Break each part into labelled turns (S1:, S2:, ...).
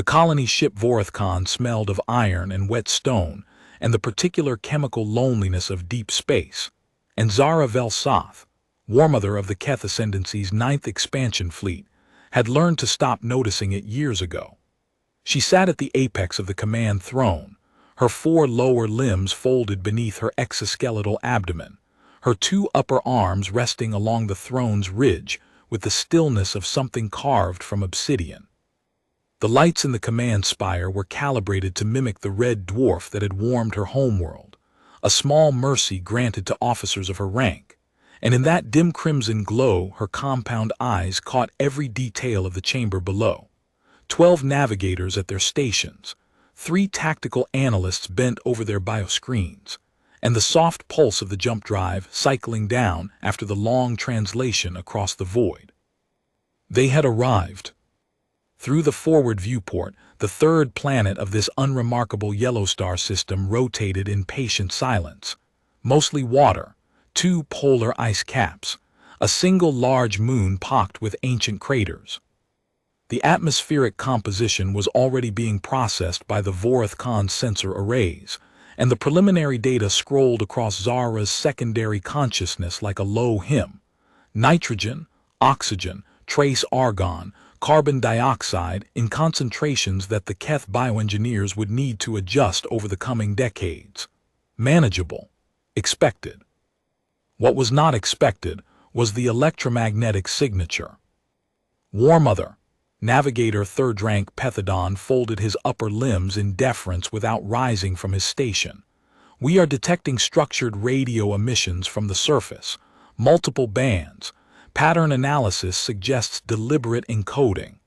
S1: The colony ship Vorothcon smelled of iron and wet stone, and the particular chemical loneliness of deep space. And Zara Velsoth, Warmother of the Keth Ascendancy's 9th expansion fleet, had learned to stop noticing it years ago. She sat at the apex of the command throne, her 4 lower limbs folded beneath her exoskeletal abdomen, her 2 upper arms resting along the throne's ridge with the stillness of something carved from obsidian. The lights in the command spire were calibrated to mimic the red dwarf that had warmed her homeworld, a small mercy granted to officers of her rank, and in that dim crimson glow her compound eyes caught every detail of the chamber below. 12 navigators at their stations, 3 tactical analysts bent over their bioscreens, and the soft pulse of the jump drive cycling down after the long translation across the void. They had arrived. Through the forward viewport, the 3rd planet of this unremarkable yellow star system rotated in patient silence. Mostly water, 2 polar ice caps, a single large moon pocked with ancient craters. The atmospheric composition was already being processed by the Vorothcon sensor arrays, and the preliminary data scrolled across Zara's secondary consciousness like a low hymn. Nitrogen, oxygen, trace argon, carbon dioxide in concentrations that the Keth bioengineers would need to adjust over the coming decades. Manageable. Expected. What was not expected was the electromagnetic signature. Warmother, Navigator 3rd rank Pethodon folded his upper limbs in deference without rising from his station. We are detecting structured radio emissions from the surface, multiple bands. Pattern analysis suggests deliberate encoding.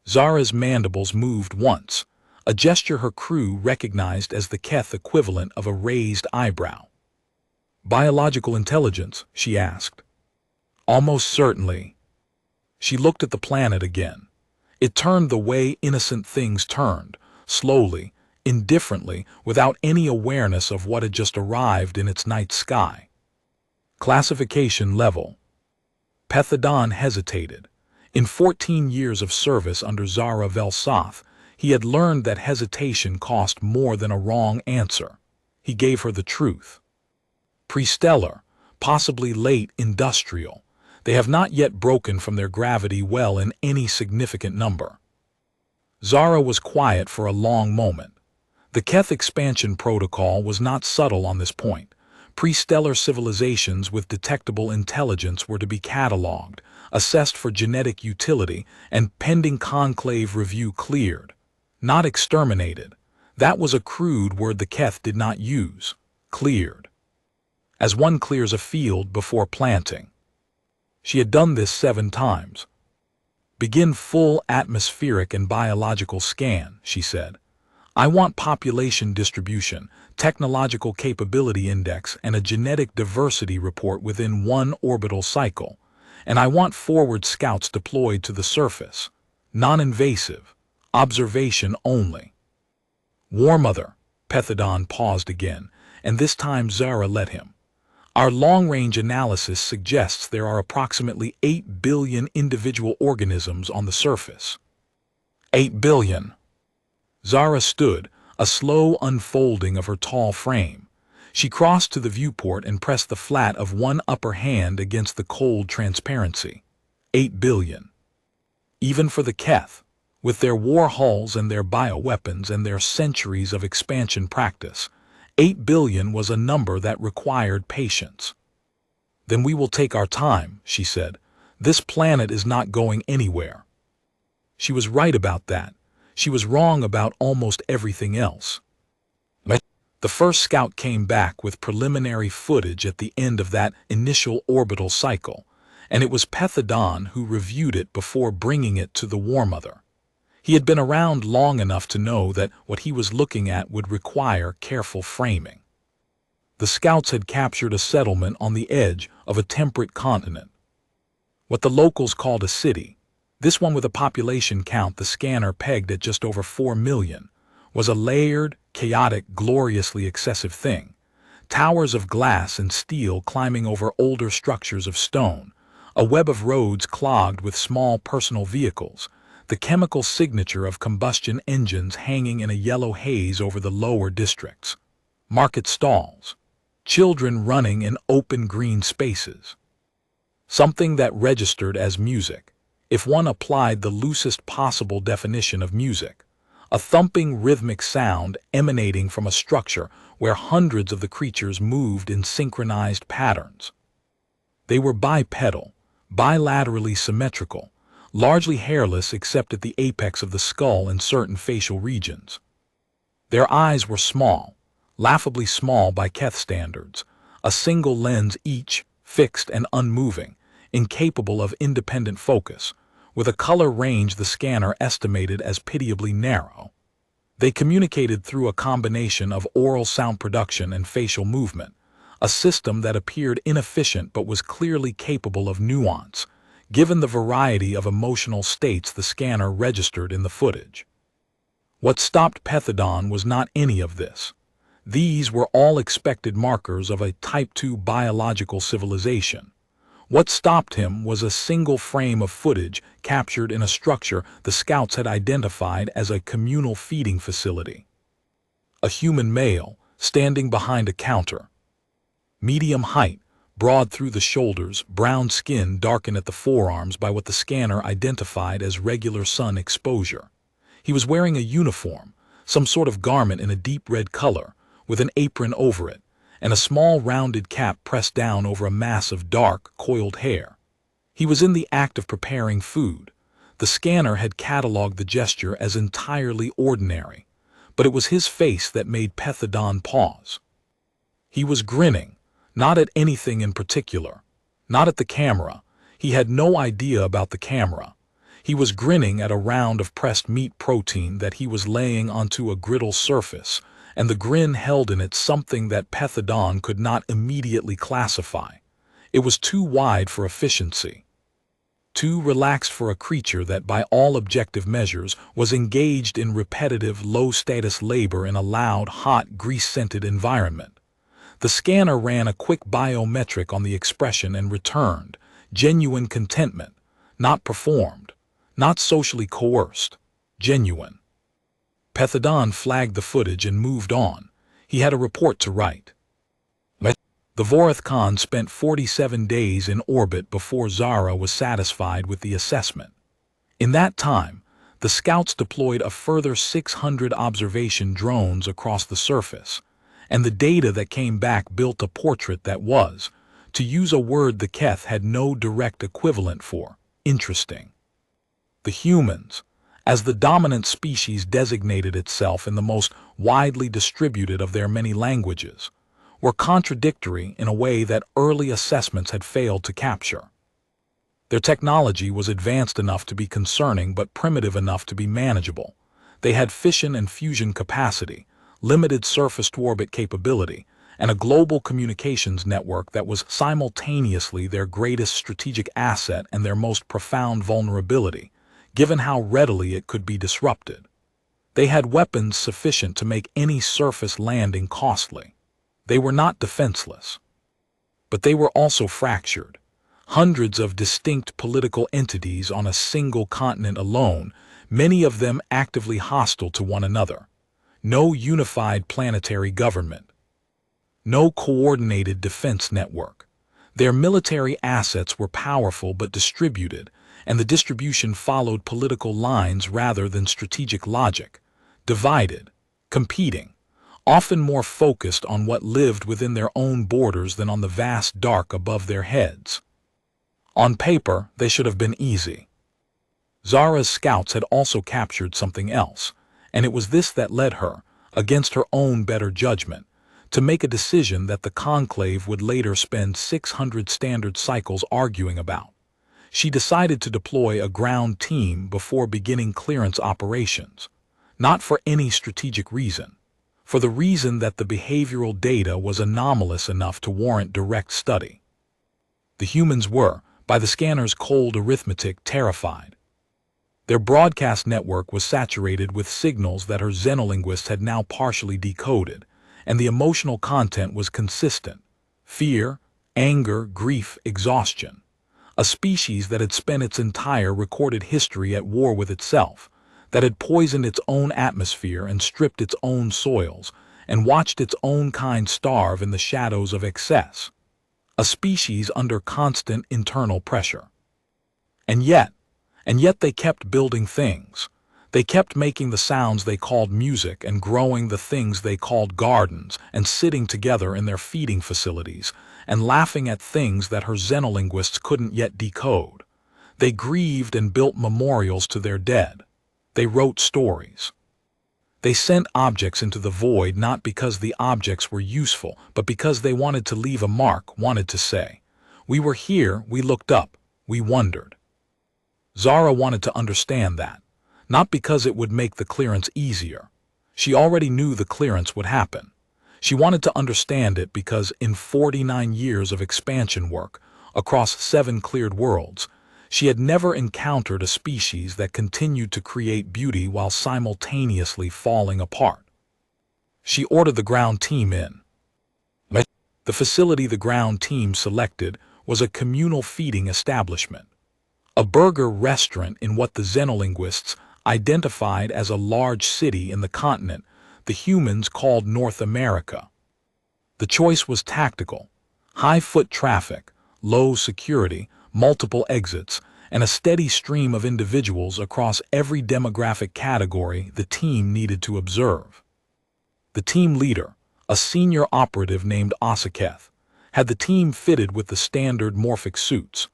S1: Zara's mandibles moved once, a gesture her crew recognized as the Keth equivalent of a raised eyebrow. Biological intelligence, she asked. Almost certainly. She looked at the planet again. It turned the way innocent things turned, slowly, indifferently, without any awareness of what had just arrived in its night sky. Classification level. Pethodon hesitated. In 14 years of service under Zara Velsoth, he had learned that hesitation cost more than a wrong answer. He gave her the truth. Prestellar, possibly late industrial. They have not yet broken from their gravity well in any significant number. Zara was quiet for a long moment. The Keth expansion protocol was not subtle on this point. Prestellar civilizations with detectable intelligence were to be catalogued, assessed for genetic utility, and pending conclave review cleared. Not exterminated. That was a crude word the Keth did not use. Cleared. As one clears a field before planting. She had done this 7 times. Begin full atmospheric and biological scan, she said. I want population distribution, technological capability index, and a genetic diversity report within 1 orbital cycle. And I want forward scouts deployed to the surface. Non-invasive. Observation only. Warmother. Pethodon paused again, and this time Zara let him. Our long-range analysis suggests there are approximately 8 billion individual organisms on the surface. 8 billion. Zara stood, a slow unfolding of her tall frame. She crossed to the viewport and pressed the flat of one upper hand against the cold transparency. 8 billion. Even for the Keth, with their war hulls and their bioweapons and their centuries of expansion practice, 8 billion was a number that required patience. Then we will take our time, she said. This planet is not going anywhere. She was right about that. She was wrong about almost everything else. The first scout came back with preliminary footage at the end of that initial orbital cycle, and it was Pethodon who reviewed it before bringing it to the Warmother. He had been around long enough to know that what he was looking at would require careful framing. The scouts had captured a settlement on the edge of a temperate continent. What the locals called a city, this one with a population count the scanner pegged at just over 4 million, was a layered, chaotic, gloriously excessive thing. Towers of glass and steel climbing over older structures of stone, a web of roads clogged with small personal vehicles, the chemical signature of combustion engines hanging in a yellow haze over the lower districts, market stalls, children running in open green spaces. Something that registered as music, if one applied the loosest possible definition of music, a thumping rhythmic sound emanating from a structure where hundreds of the creatures moved in synchronized patterns. They were bipedal, bilaterally symmetrical, largely hairless except at the apex of the skull and certain facial regions. Their eyes were small, laughably small by Keth standards, a single lens each, fixed and unmoving, incapable of independent focus, with a color range the scanner estimated as pitiably narrow. They communicated through a combination of oral sound production and facial movement, a system that appeared inefficient but was clearly capable of nuance, given the variety of emotional states the scanner registered in the footage. What stopped Pethodon was not any of this. These were all expected markers of a Type 2 biological civilization. What stopped him was a single frame of footage captured in a structure the scouts had identified as a communal feeding facility. A human male, standing behind a counter. Medium height, broad through the shoulders, brown skin darkened at the forearms by what the scanner identified as regular sun exposure. He was wearing a uniform, some sort of garment in a deep red color, with an apron over it, and a small rounded cap pressed down over a mass of dark, coiled hair. He was in the act of preparing food. The scanner had catalogued the gesture as entirely ordinary, but it was his face that made Pethodon pause. He was grinning, not at anything in particular, not at the camera. He had no idea about the camera. He was grinning at a round of pressed meat protein that he was laying onto a griddle surface, and the grin held in it something that Pethodon could not immediately classify. It was too wide for efficiency, too relaxed for a creature that by all objective measures was engaged in repetitive, low-status labor in a loud, hot, grease-scented environment. The scanner ran a quick biometric on the expression and returned genuine contentment, not performed, not socially coerced, genuine. Pethodon flagged the footage and moved on. He had a report to write. The Vorith Khan spent 47 days in orbit before Zara was satisfied with the assessment. In that time, the scouts deployed a further 600 observation drones across the surface, and the data that came back built a portrait that was, to use a word the Keth had no direct equivalent for, interesting. The humans, as the dominant species designated itself in the most widely distributed of their many languages, were contradictory in a way that early assessments had failed to capture. Their technology was advanced enough to be concerning but primitive enough to be manageable. They had fission and fusion capacity, limited surface-to-orbit capability, and a global communications network that was simultaneously their greatest strategic asset and their most profound vulnerability, given how readily it could be disrupted. They had weapons sufficient to make any surface landing costly. They were not defenseless. But they were also fractured. Hundreds of distinct political entities on a single continent alone, many of them actively hostile to one another. No unified planetary government. No coordinated defense network. Their military assets were powerful but distributed, and the distribution followed political lines rather than strategic logic, divided, competing, often more focused on what lived within their own borders than on the vast dark above their heads. On paper, they should have been easy. Zara's scouts had also captured something else, and it was this that led her, against her own better judgment, to make a decision that the conclave would later spend 600 standard cycles arguing about. She decided to deploy a ground team before beginning clearance operations, not for any strategic reason, for the reason that the behavioral data was anomalous enough to warrant direct study. The humans were, by the scanner's cold arithmetic, terrified. Their broadcast network was saturated with signals that her xenolinguists had now partially decoded, and the emotional content was consistent: fear, anger, grief, exhaustion. a species that had spent its entire recorded history at war with itself, that had poisoned its own atmosphere and stripped its own soils, and watched its own kind starve in the shadows of excess, a species under constant internal pressure. And yet they kept building things. They kept making the sounds they called music and growing the things they called gardens and sitting together in their feeding facilities and laughing at things that her xenolinguists couldn't yet decode. They grieved and built memorials to their dead. They wrote stories. They sent objects into the void not because the objects were useful, but because they wanted to leave a mark, wanted to say, "We were here, we looked up, we wondered." Zara wanted to understand that, not because it would make the clearance easier. She already knew the clearance would happen. She wanted to understand it because in 49 years of expansion work, across 7 cleared worlds, she had never encountered a species that continued to create beauty while simultaneously falling apart. She ordered the ground team in. The facility the ground team selected was a communal feeding establishment, a burger restaurant in what the xenolinguists identified as a large city in the continent the humans called North America. The choice was tactical: high foot traffic, low security, multiple exits, and a steady stream of individuals across every demographic category the team needed to observe. The team leader, a senior operative named Osaketh, had the team fitted with the standard morphic suits,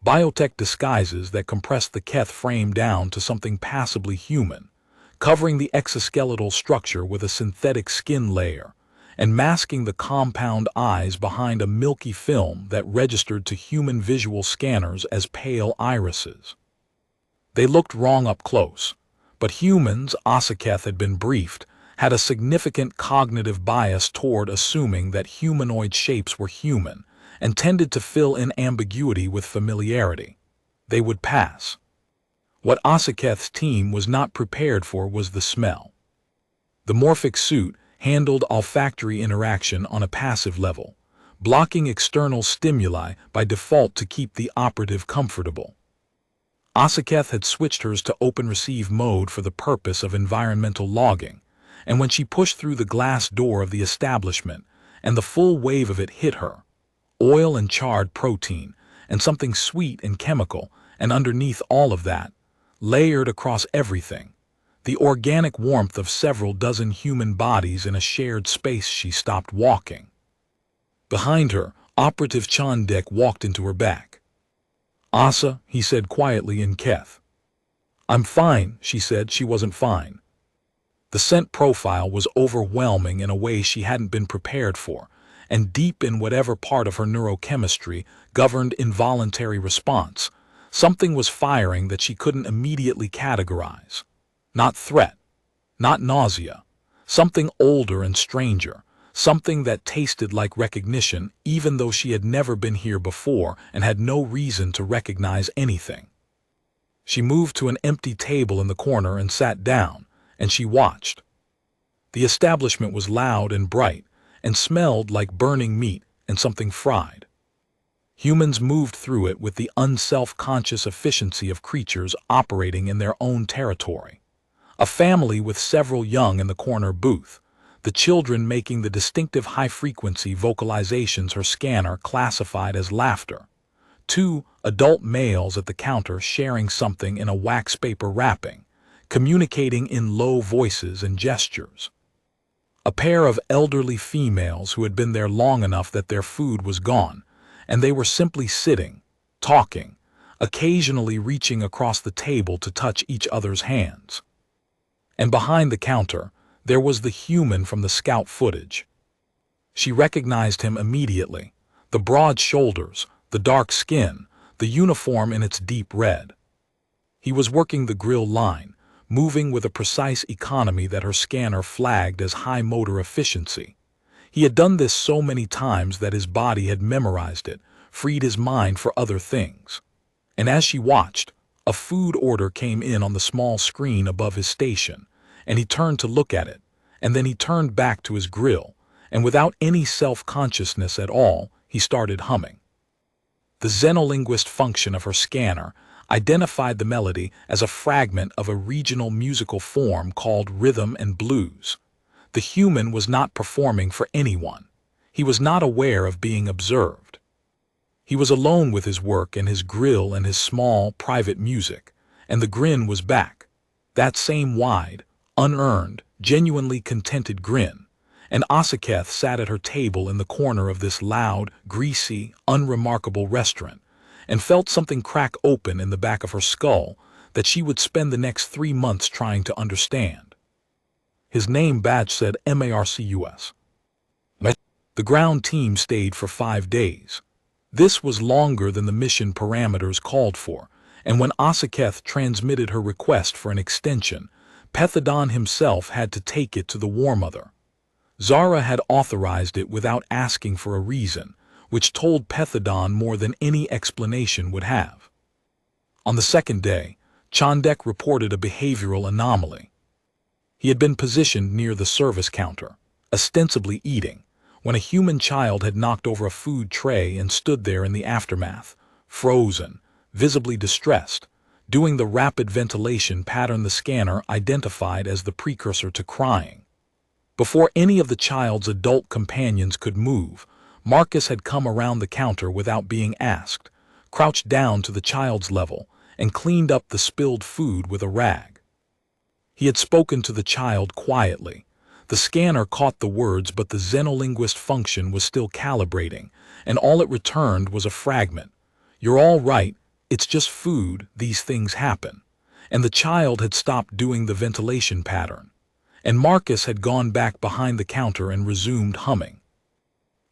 S1: biotech disguises that compressed the Keth frame down to something passably human, covering the exoskeletal structure with a synthetic skin layer, and masking the compound eyes behind a milky film that registered to human visual scanners as pale irises. They looked wrong up close, but humans, Osaketh had been briefed, had a significant cognitive bias toward assuming that humanoid shapes were human, and tended to fill in ambiguity with familiarity. They would pass. What Osaketh's team was not prepared for was the smell. The morphic suit handled olfactory interaction on a passive level, blocking external stimuli by default to keep the operative comfortable. Osaketh had switched hers to open receive mode for the purpose of environmental logging, and when she pushed through the glass door of the establishment and the full wave of it hit her, oil and charred protein, and something sweet and chemical, and underneath all of that, layered across everything, the organic warmth of several dozen human bodies in a shared space. She stopped walking. Behind her, Operative Chandek walked into her back. "Asa," he said quietly in Keth. "I'm fine," she said. She wasn't fine. The scent profile was overwhelming in a way she hadn't been prepared for, and deep in whatever part of her neurochemistry governed involuntary response, something was firing that she couldn't immediately categorize. Not threat, not nausea, something older and stranger, something that tasted like recognition even though she had never been here before and had no reason to recognize anything. She moved to an empty table in the corner and sat down, and she watched. The establishment was loud and bright, and smelled like burning meat and something fried. Humans moved through it with the unself-conscious efficiency of creatures operating in their own territory. A family with several young in the corner booth, the children making the distinctive high-frequency vocalizations her scanner classified as laughter. 2 adult males at the counter sharing something in a wax paper wrapping, communicating in low voices and gestures. A pair of elderly females who had been there long enough that their food was gone, and they were simply sitting, talking, occasionally reaching across the table to touch each other's hands. And behind the counter, there was the human from the scout footage. She recognized him immediately: the broad shoulders, the dark skin, the uniform in its deep red. He was working the grill line, moving with a precise economy that her scanner flagged as high motor efficiency. He had done this so many times that his body had memorized it, freed his mind for other things. And as she watched, a food order came in on the small screen above his station, and he turned to look at it, and then he turned back to his grill, and without any self-consciousness at all, he started humming. The xenolinguist function of her scanner identified the melody as a fragment of a regional musical form called rhythm and blues. The human was not performing for anyone. He was not aware of being observed. He was alone with his work and his grill and his small, private music, and the grin was back. That same wide, unearned, genuinely contented grin. And Asaketh sat at her table in the corner of this loud, greasy, unremarkable restaurant, and felt something crack open in the back of her skull that she would spend the next 3 months trying to understand. His name badge said MARCUS. The ground team stayed for 5 days. This was longer than the mission parameters called for, and when Asaketh transmitted her request for an extension, Pethadon himself had to take it to the War Mother. Zara had authorized it without asking for a reason, which told Pethadon more than any explanation would have. On the second day, Chandek reported a behavioral anomaly. He had been positioned near the service counter, ostensibly eating, when a human child had knocked over a food tray and stood there in the aftermath, frozen, visibly distressed, doing the rapid ventilation pattern the scanner identified as the precursor to crying. Before any of the child's adult companions could move, Marcus had come around the counter without being asked, crouched down to the child's level, and cleaned up the spilled food with a rag. He had spoken to the child quietly. The scanner caught the words, but the xenolinguist function was still calibrating, and all it returned was a fragment. "You're all right, it's just food, these things happen." And the child had stopped doing the ventilation pattern. And Marcus had gone back behind the counter and resumed humming.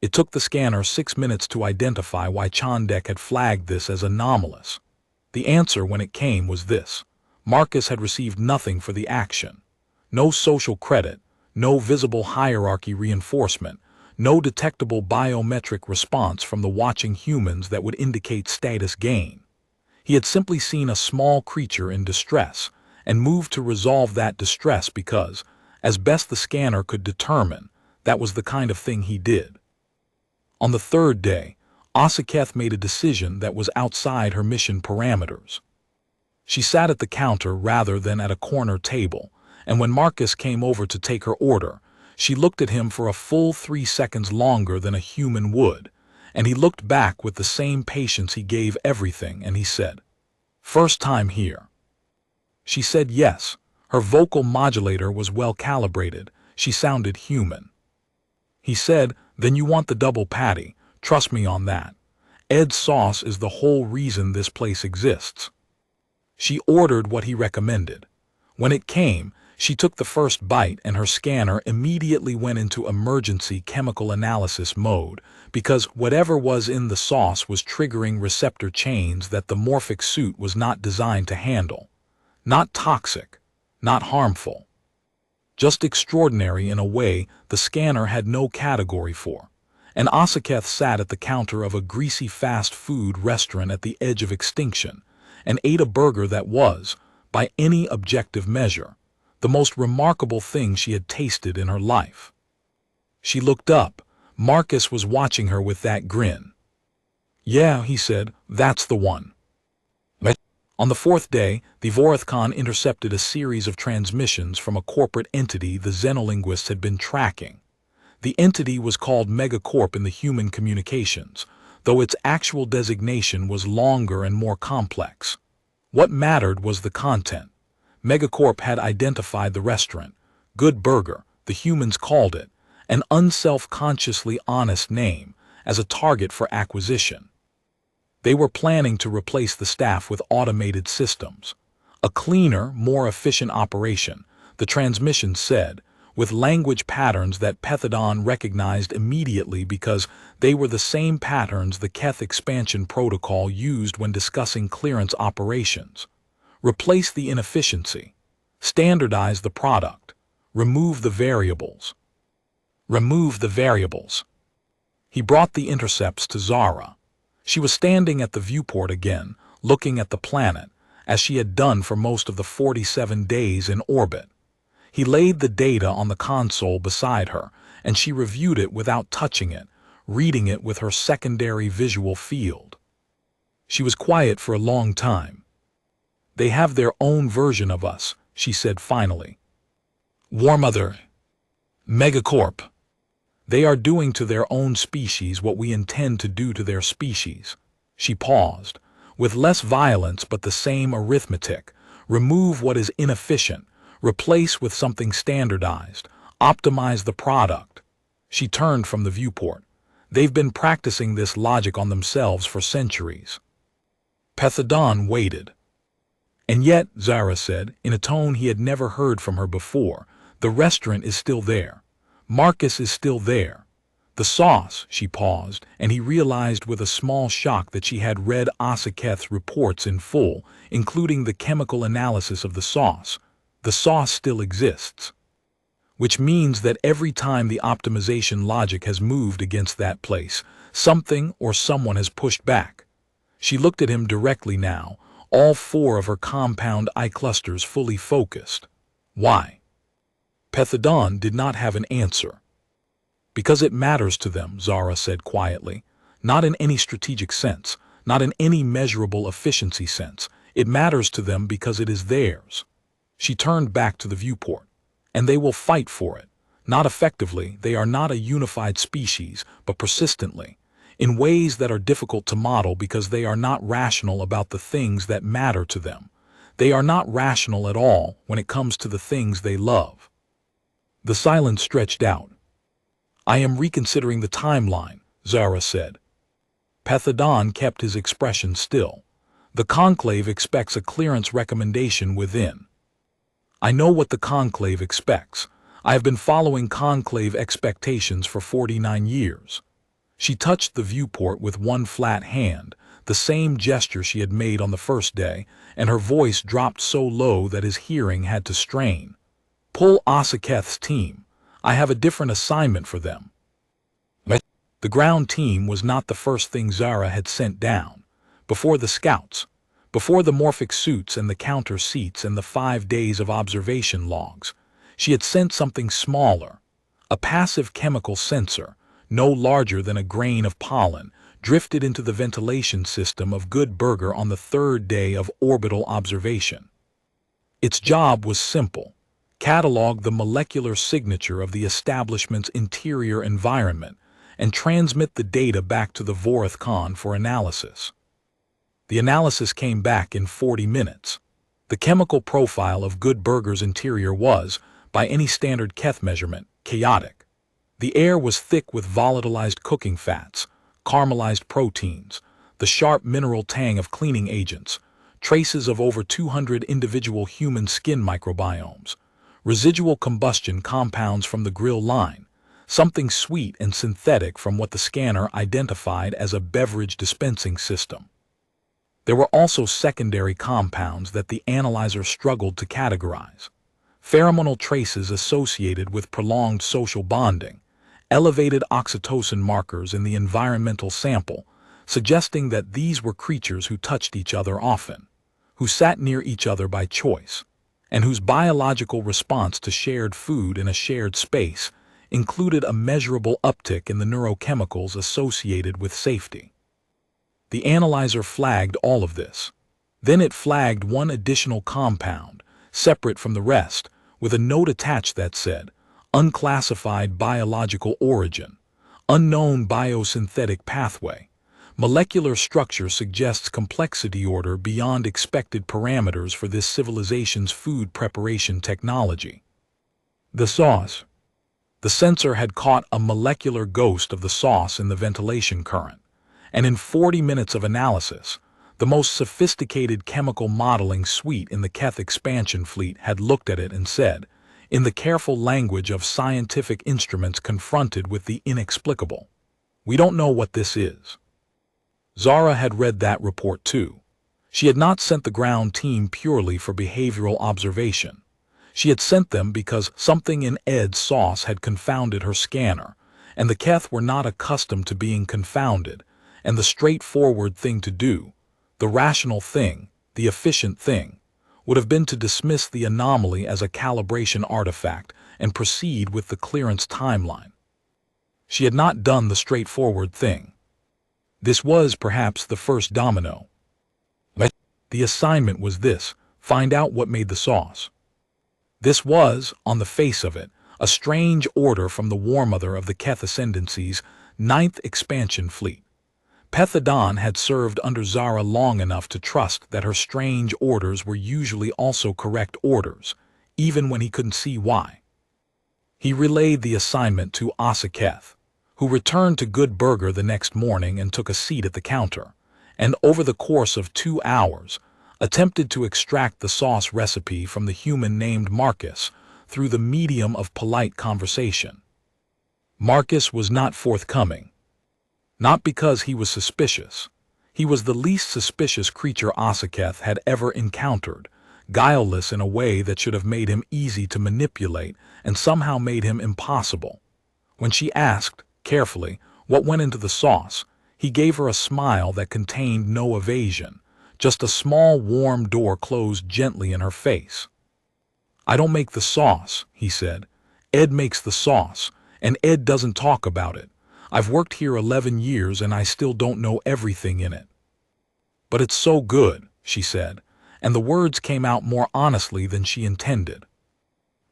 S1: It took the scanner 6 minutes to identify why Chandek had flagged this as anomalous. The answer, when it came, was this: Marcus had received nothing for the action. No social credit, no visible hierarchy reinforcement, no detectable biometric response from the watching humans that would indicate status gain. He had simply seen a small creature in distress and moved to resolve that distress because, as best the scanner could determine, that was the kind of thing he did. On the third day, Asaketh made a decision that was outside her mission parameters. She sat at the counter rather than at a corner table, and when Marcus came over to take her order, she looked at him for a full 3 seconds longer than a human would, and he looked back with the same patience he gave everything, and he said, "First time here?" She said yes. Her vocal modulator was well calibrated. She sounded human. He said, "Then you want the double patty. Trust me on that. Ed's sauce is the whole reason this place exists." She ordered what he recommended. When it came, she took the first bite and her scanner immediately went into emergency chemical analysis mode because whatever was in the sauce was triggering receptor chains that the morphic suit was not designed to handle. Not toxic. Not harmful. Just extraordinary in a way the scanner had no category for. And Asaketh sat at the counter of a greasy fast food restaurant at the edge of extinction and ate a burger that was, by any objective measure, the most remarkable thing she had tasted in her life. She looked up. Marcus was watching her with that grin. "Yeah," he said, "that's the one." On the fourth day, the Vorithcon intercepted a series of transmissions from a corporate entity the xenolinguists had been tracking. The entity was called Megacorp in the human communications, though its actual designation was longer and more complex. What mattered was the content. Megacorp had identified the restaurant, Good Burger, the humans called it, an unself-consciously honest name, as a target for acquisition. They were planning to replace the staff with automated systems. A cleaner, more efficient operation, the transmission said, with language patterns that Pethadon recognized immediately because they were the same patterns the Keth expansion protocol used when discussing clearance operations. Replace the inefficiency. Standardize the product. Remove the variables. Remove the variables. He brought the intercepts to Zara. She was standing at the viewport again, looking at the planet, as she had done for most of the 47 days in orbit. He laid the data on the console beside her, and she reviewed it without touching it, reading it with her secondary visual field. She was quiet for a long time. "They have their own version of us," she said finally. "War Mother. Megacorp. They are doing to their own species what we intend to do to their species." She paused. "With less violence but the same arithmetic. Remove what is inefficient. Replace with something standardized. Optimize the product." She turned from the viewport. "They've been practicing this logic on themselves for centuries." Pethodon waited. "And yet," Zara said, in a tone he had never heard from her before, "the restaurant is still there. Marcus is still there. The sauce," she paused, and he realized with a small shock that she had read Asaketh's reports in full, including the chemical analysis of the sauce. "The sauce still exists. Which means that every time the optimization logic has moved against that place, something or someone has pushed back." She looked at him directly now, all four of her compound eye clusters fully focused. "Why?" Pethodon did not have an answer. "Because it matters to them," Zara said quietly. "Not in any strategic sense, not in any measurable efficiency sense. It matters to them because it is theirs." She turned back to the viewport. "And they will fight for it. Not effectively, they are not a unified species, but persistently, in ways that are difficult to model because they are not rational about the things that matter to them. They are not rational at all when it comes to the things they love." The silence stretched out. "I am reconsidering the timeline," Zara said. Pethodon kept his expression still. "The Conclave expects a clearance recommendation within." "I know what the Conclave expects. I have been following Conclave expectations for 49 years. She touched the viewport with one flat hand, the same gesture she had made on the first day, and her voice dropped so low that his hearing had to strain. "Pull Asaketh's team. I have a different assignment for them." The ground team was not the first thing Zara had sent down. Before the scouts, before the morphic suits and the counter seats and the 5 days of observation logs, she had sent something smaller, a passive chemical sensor, no larger than a grain of pollen, drifted into the ventilation system of Good Burger on the 3rd day of orbital observation. Its job was simple: catalog the molecular signature of the establishment's interior environment and transmit the data back to the Vorith Khan for analysis. The analysis came back in 40 minutes. The chemical profile of Good Burger's interior was, by any standard Keth measurement, chaotic. The air was thick with volatilized cooking fats, caramelized proteins, the sharp mineral tang of cleaning agents, traces of over 200 individual human skin microbiomes, residual combustion compounds from the grill line, something sweet and synthetic from what the scanner identified as a beverage dispensing system. There were also secondary compounds that the analyzer struggled to categorize. Pheromonal traces associated with prolonged social bonding, elevated oxytocin markers in the environmental sample, suggesting that these were creatures who touched each other often, who sat near each other by choice, and whose biological response to shared food in a shared space included a measurable uptick in the neurochemicals associated with safety. The analyzer flagged all of this. Then it flagged one additional compound, separate from the rest, with a note attached that said, "Unclassified biological origin, unknown biosynthetic pathway. Molecular structure suggests complexity order beyond expected parameters for this civilization's food preparation technology." The sauce. The sensor had caught a molecular ghost of the sauce in the ventilation current, and in 40 minutes of analysis, the most sophisticated chemical modeling suite in the Keth expansion fleet had looked at it and said, in the careful language of scientific instruments confronted with the inexplicable, "We don't know what this is." Zara had read that report too. She had not sent the ground team purely for behavioral observation. She had sent them because something in Ed's sauce had confounded her scanner, and the Keth were not accustomed to being confounded, and the straightforward thing to do, the rational thing, the efficient thing, would have been to dismiss the anomaly as a calibration artifact and proceed with the clearance timeline. She had not done the straightforward thing. This was perhaps the first domino. The assignment was this: find out what made the sauce. This was, on the face of it, a strange order from the War Mother of the Keth Ascendancy's ninth expansion fleet. Pethadon had served under Zara long enough to trust that her strange orders were usually also correct orders, even when he couldn't see why. He relayed the assignment to Asa Keth, who returned to Good Burger the next morning and took a seat at the counter, and over the course of 2 hours, attempted to extract the sauce recipe from the human named Marcus through the medium of polite conversation. Marcus was not forthcoming. Not because he was suspicious. He was the least suspicious creature Asaketh had ever encountered, guileless in a way that should have made him easy to manipulate and somehow made him impossible. When she asked, carefully, what went into the sauce, he gave her a smile that contained no evasion, just a small warm door closed gently in her face. "I don't make the sauce," he said. "Ed makes the sauce, and Ed doesn't talk about it. I've worked here 11 years and I still don't know everything in it." "But it's so good," she said, and the words came out more honestly than she intended.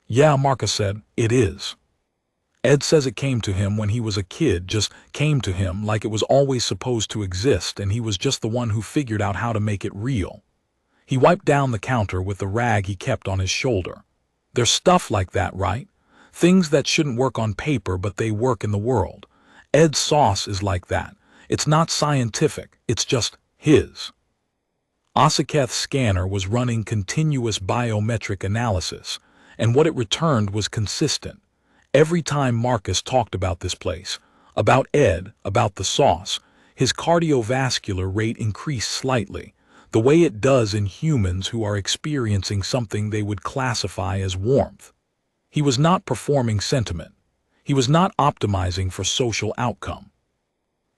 S1: "Yeah," Marcus said, "it is. Ed says it came to him when he was a kid, just came to him like it was always supposed to exist, and he was just the one who figured out how to make it real." He wiped down the counter with the rag he kept on his shoulder. "There's stuff like that, right? Things that shouldn't work on paper but they work in the world. Ed's sauce is like that. It's not scientific, it's just his." Asaketh's scanner was running continuous biometric analysis, and what it returned was consistent. Every time Marcus talked about this place, about Ed, about the sauce, his cardiovascular rate increased slightly, the way it does in humans who are experiencing something they would classify as warmth. He was not performing sentiment. He was not optimizing for social outcome.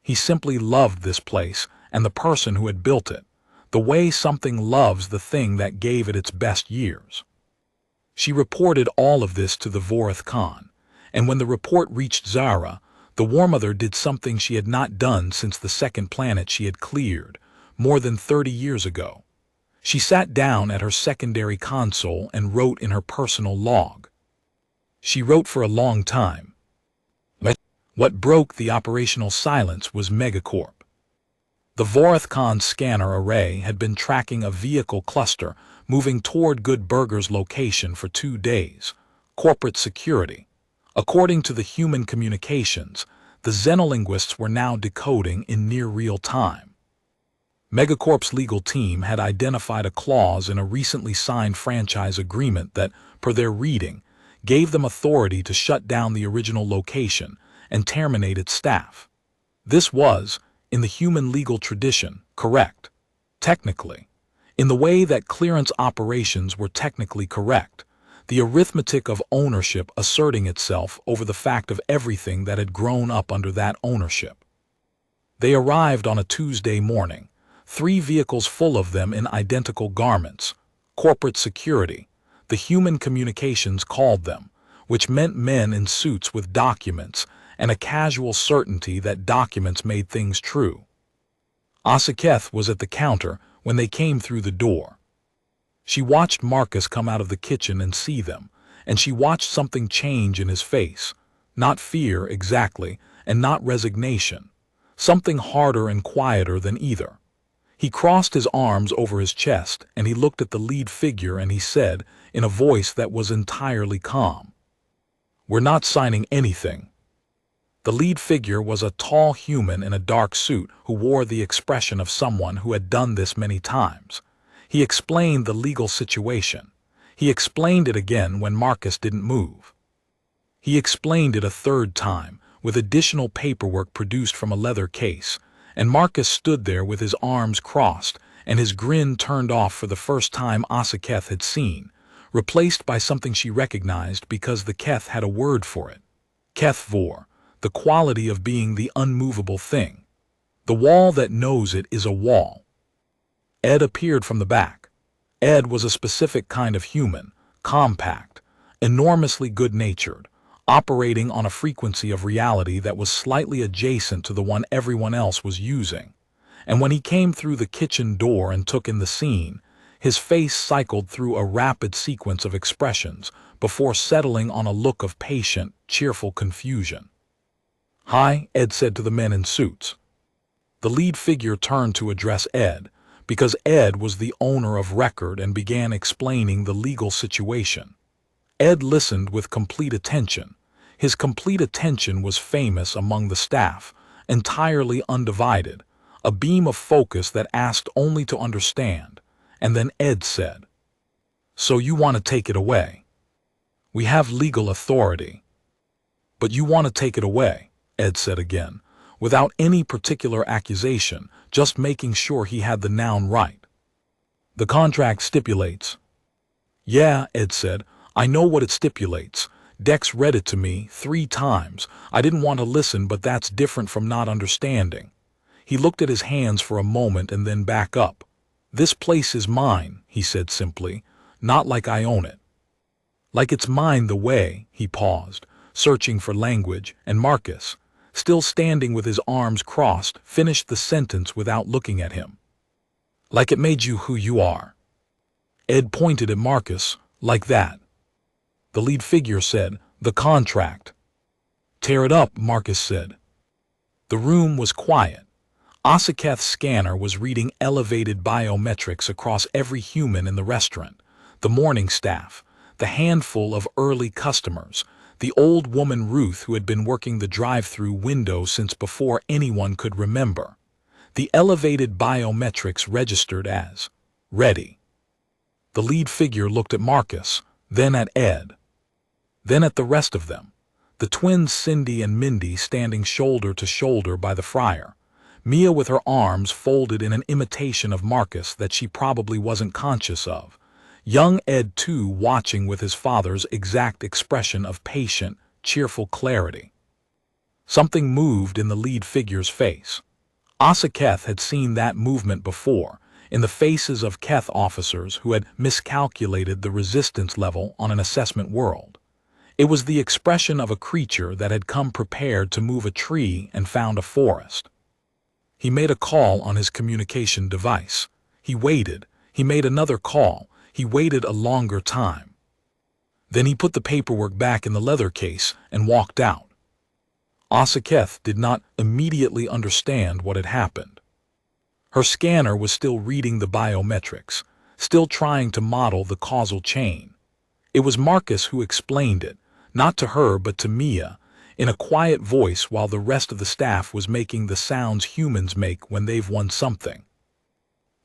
S1: He simply loved this place and the person who had built it, the way something loves the thing that gave it its best years. She reported all of this to the Vorith Khan, and when the report reached Zara, the War Mother did something she had not done since the second planet she had cleared, more than 30 years ago. She sat down at her secondary console and wrote in her personal log. She wrote for a long time. What broke the operational silence was Megacorp. The Vorith Khan scanner array had been tracking a vehicle cluster moving toward Good Burger's location for 2 days. Corporate security. According to the human communications, the xenolinguists were now decoding in near real time. Megacorp's legal team had identified a clause in a recently signed franchise agreement that, per their reading, gave them authority to shut down the original location and terminate its staff. This was, in the human legal tradition, correct. Technically. In the way that clearance operations were technically correct, the arithmetic of ownership asserting itself over the fact of everything that had grown up under that ownership. They arrived on a Tuesday morning, 3 vehicles full of them in identical garments. Corporate security, the human communications called them, which meant men in suits with documents and a casual certainty that documents made things true. Asaketh was at the counter when they came through the door. She watched Marcus come out of the kitchen and see them, and she watched something change in his face. Not fear, exactly, and not resignation. Something harder and quieter than either. He crossed his arms over his chest, and he looked at the lead figure and he said, in a voice that was entirely calm, "We're not signing anything." The lead figure was a tall human in a dark suit who wore the expression of someone who had done this many times. He explained the legal situation. He explained it again when Marcus didn't move. He explained it a third time, with additional paperwork produced from a leather case, and Marcus stood there with his arms crossed and his grin turned off for the first time Asaketh had seen, replaced by something she recognized because the Keth had a word for it. Keth Vor. The quality of being the unmovable thing. The wall that knows it is a wall. Ed appeared from the back. Ed was a specific kind of human, compact, enormously good-natured, operating on a frequency of reality that was slightly adjacent to the one everyone else was using. and when he came through the kitchen door and took in the scene, his face cycled through a rapid sequence of expressions before settling on a look of patient, cheerful confusion. "Hi," Ed said to the men in suits. The lead figure turned to address Ed, because Ed was the owner of record, and began explaining the legal situation. Ed listened with complete attention. His complete attention was famous among the staff, entirely undivided, a beam of focus that asked only to understand. And then Ed said, "So you want to take it away? We have legal authority." "But you want to take it away," Ed said again, without any particular accusation, just making sure he had the noun right. "The contract stipulates." "Yeah," Ed said, "I know what it stipulates. Dex read it to me 3 times. I didn't want to listen, but that's different from not understanding." He looked at his hands for a moment and then back up. "This place is mine," he said simply, "not like I own it." "Like it's mine the way," he paused, searching for language, and Marcus, still standing with his arms crossed, finished the sentence without looking at him. "Like it made you who you are." Ed pointed at Marcus, "Like that." The lead figure said, "The contract." "Tear it up," Marcus said. The room was quiet. Asaketh's scanner was reading elevated biometrics across every human in the restaurant, the morning staff, the handful of early customers, the old woman Ruth who had been working the drive-through window since before anyone could remember. The elevated biometrics registered as ready. The lead figure looked at Marcus, then at Ed, then at the rest of them, the twins Cindy and Mindy standing shoulder to shoulder by the fryer, Mia with her arms folded in an imitation of Marcus that she probably wasn't conscious of, young Ed too watching with his father's exact expression of patient, cheerful clarity. Something moved in the lead figure's face. Asaketh had seen that movement before, in the faces of Keth officers who had miscalculated the resistance level on an assessment world. It was the expression of a creature that had come prepared to move a tree and found a forest. He made a call on his communication device. He waited. He made another call. He waited a longer time. Then he put the paperwork back in the leather case and walked out. Asaketh did not immediately understand what had happened. Her scanner was still reading the biometrics, still trying to model the causal chain. It was Marcus who explained it, not to her but to Mia, in a quiet voice while the rest of the staff was making the sounds humans make when they've won something.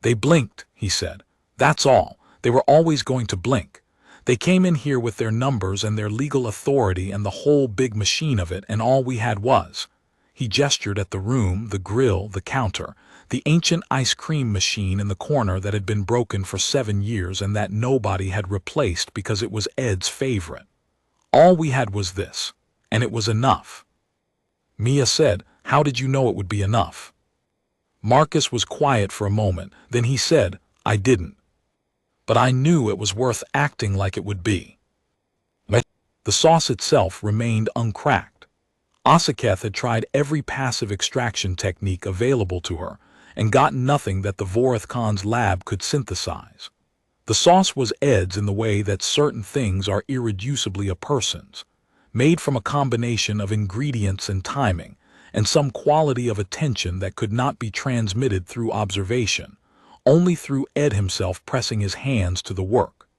S1: "They blinked," he said. "That's all. They were always going to blink. They came in here with their numbers and their legal authority and the whole big machine of it, and all we had was—" He gestured at the room, the grill, the counter, the ancient ice cream machine in the corner that had been broken for 7 years and that nobody had replaced because it was Ed's favorite. "All we had was this. And it was enough." Mia said, "How did you know it would be enough?" Marcus was quiet for a moment, then he said, "I didn't. But I knew it was worth acting like it would be." The sauce itself remained uncracked. Asaketh had tried every passive extraction technique available to her and gotten nothing that the Vorith Khan's lab could synthesize. The sauce was Ed's in the way that certain things are irreducibly a person's, made from a combination of ingredients and timing, and some quality of attention that could not be transmitted through observation, only through Ed himself pressing his hands to the work.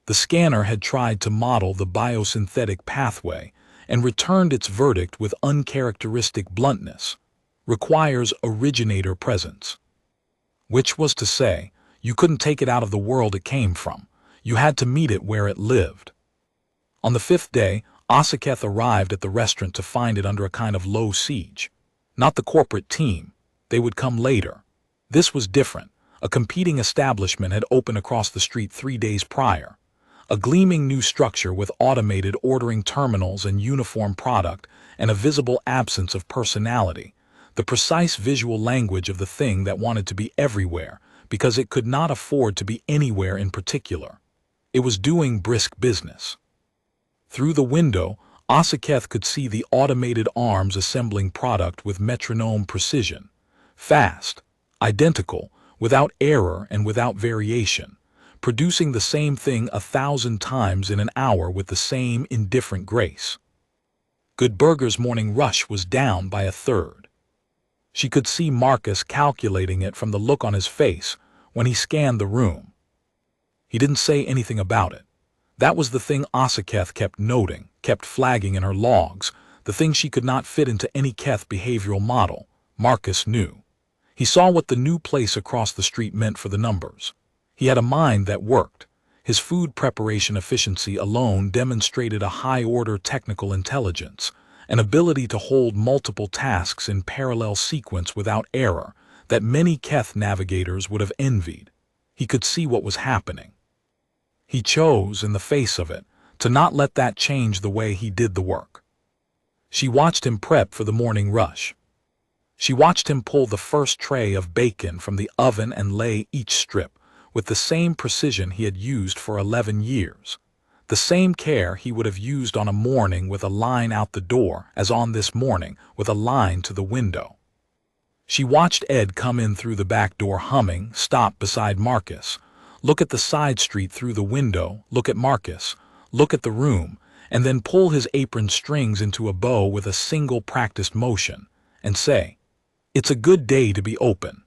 S1: The scanner had tried to model the biosynthetic pathway and returned its verdict with uncharacteristic bluntness: requires originator presence. Which was to say, you couldn't take it out of the world it came from. You had to meet it where it lived. On the 5th day, Asaketh arrived at the restaurant to find it under a kind of low siege. Not the corporate team. They would come later. This was different. A competing establishment had opened across the street 3 days prior. A gleaming new structure with automated ordering terminals and uniform product and a visible absence of personality. The precise visual language of the thing that wanted to be everywhere because it could not afford to be anywhere in particular. It was doing brisk business. Through the window, Asaketh could see the automated arms assembling product with metronome precision. Fast, identical, without error and without variation, producing the same thing 1,000 times in an hour with the same indifferent grace. Good Burger's morning rush was down by 1/3. She could see Marcus calculating it from the look on his face when he scanned the room. He didn't say anything about it. That was the thing Osaketh kept noting, kept flagging in her logs, the thing she could not fit into any Keth behavioral model. Marcus knew. He saw what the new place across the street meant for the numbers. He had a mind that worked. His food preparation efficiency alone demonstrated a high-order technical intelligence, an ability to hold multiple tasks in parallel sequence without error that many Keth navigators would have envied. He could see what was happening. He chose, in the face of it, to not let that change the way he did the work. She watched him prep for the morning rush. She watched him pull the first tray of bacon from the oven and lay each strip with the same precision he had used for 11 years, the same care he would have used on a morning with a line out the door as on this morning with a line to the window. She watched Ed come in through the back door humming, stop beside Marcus, look at the side street through the window, look at Marcus, look at the room, and then pull his apron strings into a bow with a single practiced motion, and say, "It's a good day to be open."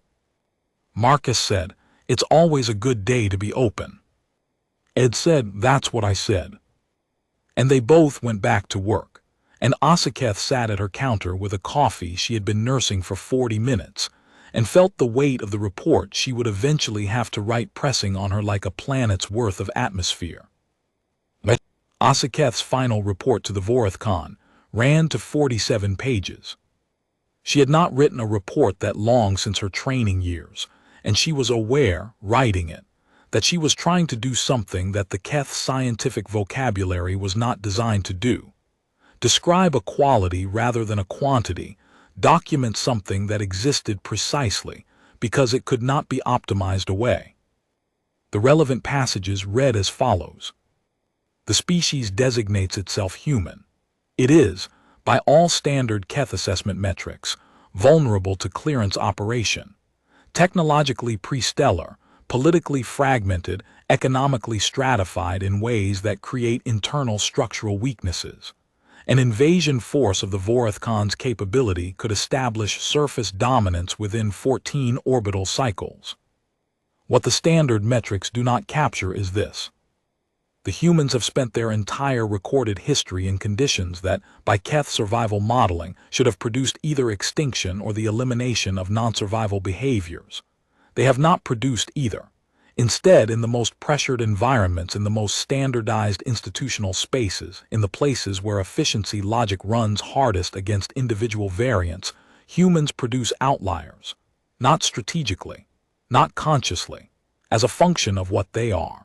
S1: Marcus said, "It's always a good day to be open." Ed said, "That's what I said." And they both went back to work, and Osaketh sat at her counter with a coffee she had been nursing for 40 minutes, and felt the weight of the report she would eventually have to write pressing on her like a planet's worth of atmosphere. Osaketh's final report to the Vorithcon ran to 47 pages. She had not written a report that long since her training years, and she was aware, writing it, that she was trying to do something that the Keth scientific vocabulary was not designed to do. Describe a quality rather than a quantity, document something that existed precisely because it could not be optimized away. The relevant passages read as follows. The species designates itself human. It is, by all standard Keth assessment metrics, vulnerable to clearance operation, technologically pre-stellar, politically fragmented, economically stratified in ways that create internal structural weaknesses. An invasion force of the Vorithcon's capability could establish surface dominance within 14 orbital cycles. What the standard metrics do not capture is this. The humans have spent their entire recorded history in conditions that, by Keth survival modeling, should have produced either extinction or the elimination of non-survival behaviors. They have not produced either. Instead, in the most pressured environments, in the most standardized institutional spaces, in the places where efficiency logic runs hardest against individual variants, humans produce outliers, not strategically, not consciously, as a function of what they are.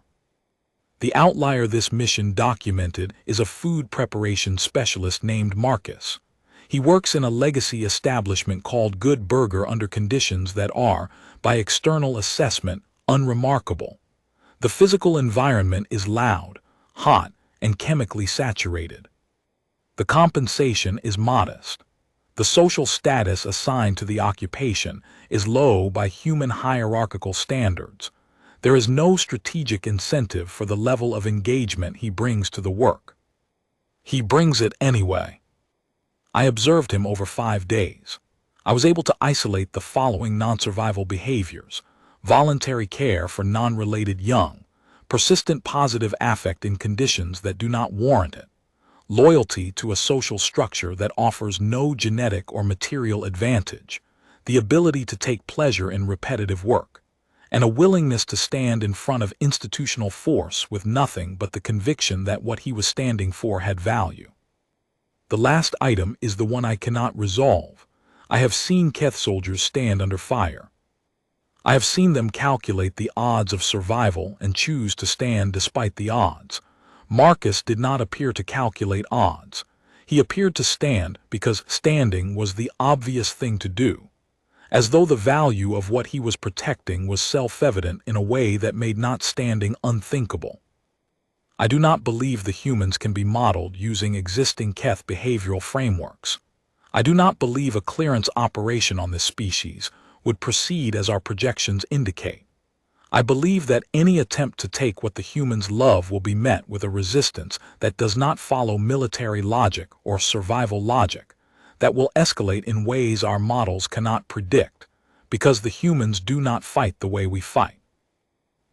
S1: The outlier this mission documented is a food preparation specialist named Marcus. He works in a legacy establishment called Good Burger under conditions that are, by external assessment, unremarkable. The physical environment is loud, hot, and chemically saturated. The compensation is modest. The social status assigned to the occupation is low by human hierarchical standards. There is no strategic incentive for the level of engagement he brings to the work. He brings it anyway. I observed him over 5 days. I was able to isolate the following non-survival behaviors: voluntary care for non-related young, persistent positive affect in conditions that do not warrant it, loyalty to a social structure that offers no genetic or material advantage, the ability to take pleasure in repetitive work, and a willingness to stand in front of institutional force with nothing but the conviction that what he was standing for had value. The last item is the one I cannot resolve. I have seen Keth soldiers stand under fire. I have seen them calculate the odds of survival and choose to stand despite the odds. Marcus did not appear to calculate odds. He appeared to stand because standing was the obvious thing to do, as though the value of what he was protecting was self-evident in a way that made not standing unthinkable. I do not believe the humans can be modeled using existing Keth behavioral frameworks. I do not believe a clearance operation on this species, would proceed as our projections indicate. I believe that any attempt to take what the humans love will be met with a resistance that does not follow military logic or survival logic, that will escalate in ways our models cannot predict, because the humans do not fight the way we fight.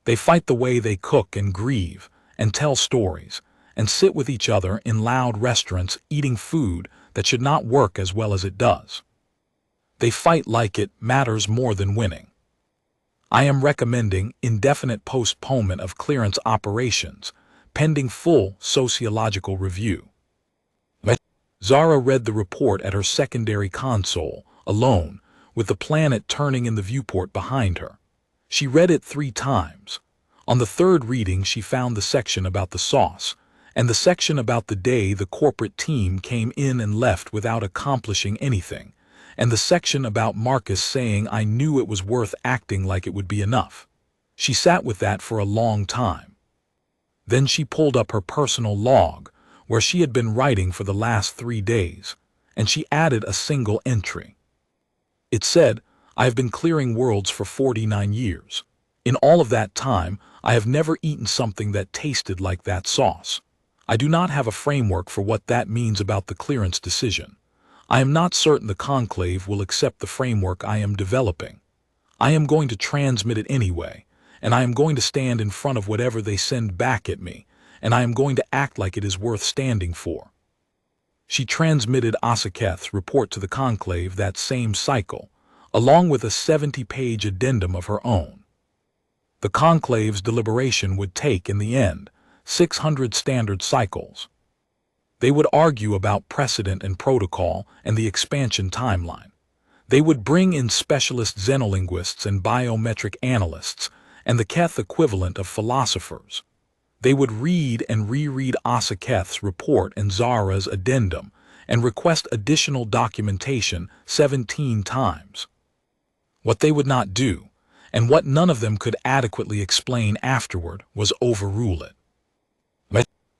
S1: They fight the way they cook and grieve, and tell stories, and sit with each other in loud restaurants eating food that should not work as well as it does. They fight like it matters more than winning. I am recommending indefinite postponement of clearance operations, pending full sociological review. Zara read the report at her secondary console, alone, with the planet turning in the viewport behind her. She read it 3 times. On the 3rd reading she found the section about the sauce, and the section about the day the corporate team came in and left without accomplishing anything, and the section about Marcus saying I knew it was worth acting like it would be enough. She sat with that for a long time. Then she pulled up her personal log, where she had been writing for the last 3 days, and she added a single entry. It said, I have been clearing worlds for 49 years. In all of that time, I have never eaten something that tasted like that sauce. I do not have a framework for what that means about the clearance decision. I am not certain the conclave will accept the framework I am developing. I am going to transmit it anyway, and I am going to stand in front of whatever they send back at me, and I am going to act like it is worth standing for. She transmitted Asaketh's report to the conclave that same cycle, along with a 70-page addendum of her own. The conclave's deliberation would take, in the end, 600 standard cycles. They would argue about precedent and protocol and the expansion timeline. They would bring in specialist xenolinguists and biometric analysts and the Keth equivalent of philosophers. They would read and reread Asaketh's report and Zara's addendum and request additional documentation 17 times. What they would not do, and what none of them could adequately explain afterward, was overrule it.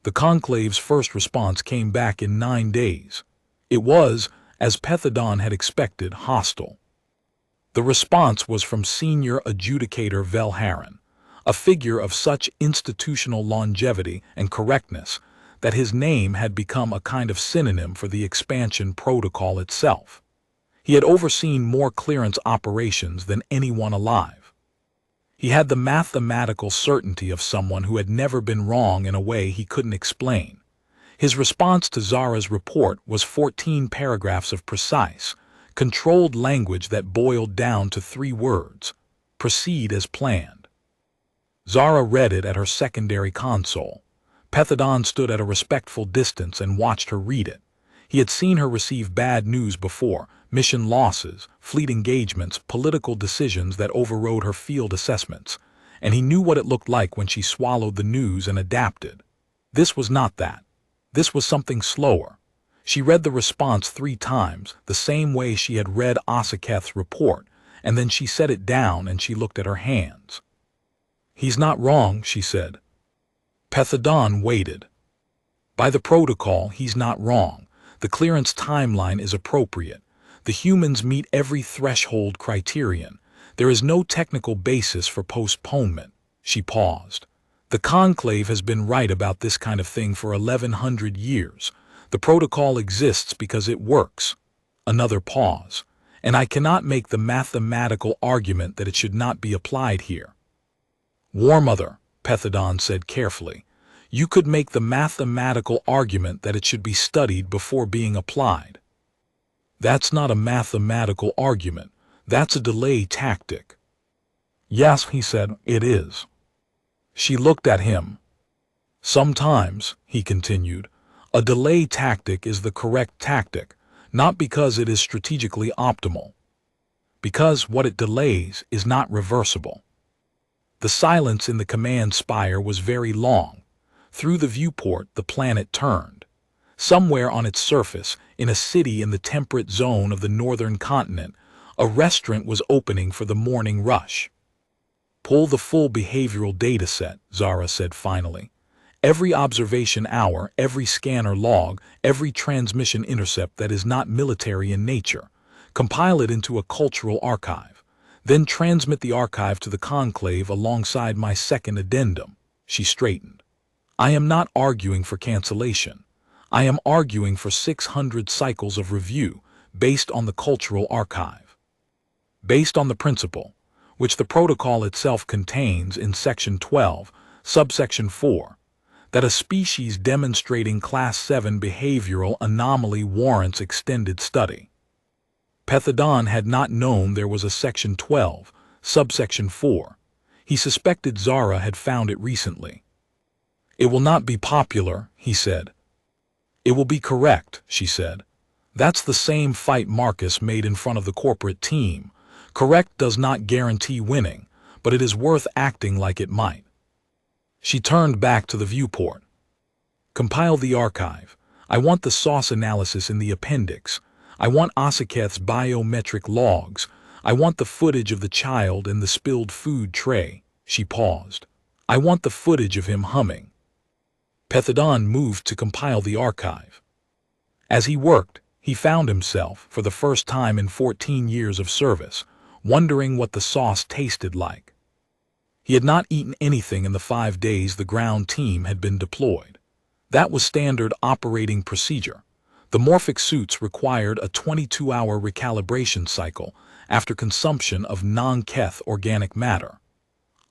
S1: The conclave's first response came back in 9 days. It was, as Pethodon had expected, hostile. The response was from senior adjudicator Velharan, a figure of such institutional longevity and correctness that his name had become a kind of synonym for the expansion protocol itself. He had overseen more clearance operations than anyone alive. He had the mathematical certainty of someone who had never been wrong in a way he couldn't explain. His response to Zara's report was 14 paragraphs of precise, controlled language that boiled down to 3 words: proceed as planned. Zara read it at her secondary console. Pethodon stood at a respectful distance and watched her read it. He had seen her receive bad news before: mission losses, fleet engagements, political decisions that overrode her field assessments, and he knew what it looked like when she swallowed the news and adapted. This was not that. This was something slower. She read the response 3 times, the same way she had read Asaketh's report, and then she set it down and she looked at her hands. He's not wrong, she said. Pethodon waited. By the protocol, he's not wrong. The clearance timeline is appropriate. The humans meet every threshold criterion. There is no technical basis for postponement. She paused. The conclave has been right about this kind of thing for 1100 years. The protocol exists because it works. Another pause. And I cannot make the mathematical argument that it should not be applied here. War Mother, Pethodon said carefully, you could make the mathematical argument that it should be studied before being applied. That's not a mathematical argument. That's a delay tactic. Yes, he said, it is. She looked at him. Sometimes, he continued, a delay tactic is the correct tactic, not because it is strategically optimal. Because what it delays is not reversible. The silence in the command spire was very long. Through the viewport, the planet turned. Somewhere on its surface, in a city in the temperate zone of the northern continent, a restaurant was opening for the morning rush. Pull the full behavioral data set, Zara said finally. Every observation hour, every scanner log, every transmission intercept that is not military in nature. Compile it into a cultural archive. Then transmit the archive to the conclave alongside my second addendum. She straightened. I am not arguing for cancellation. I am arguing for 600 cycles of review based on the cultural archive. Based on the principle, which the protocol itself contains in Section 12, subsection 4, that a species demonstrating Class 7 behavioral anomaly warrants extended study. Pethodon had not known there was a Section 12, subsection 4. He suspected Zara had found it recently. It will not be popular, he said. It will be correct, she said. That's the same fight Marcus made in front of the corporate team. Correct does not guarantee winning, but it is worth acting like it might. She turned back to the viewport. Compile the archive. I want the sauce analysis in the appendix. I want Asaketh's biometric logs. I want the footage of the child in the spilled food tray. She paused. I want the footage of him humming. Pethodon moved to compile the archive. As he worked, he found himself, for the first time in 14 years of service, wondering what the sauce tasted like. He had not eaten anything in the 5 days the ground team had been deployed. That was standard operating procedure. The morphic suits required a 22-hour recalibration cycle after consumption of non-Keth organic matter.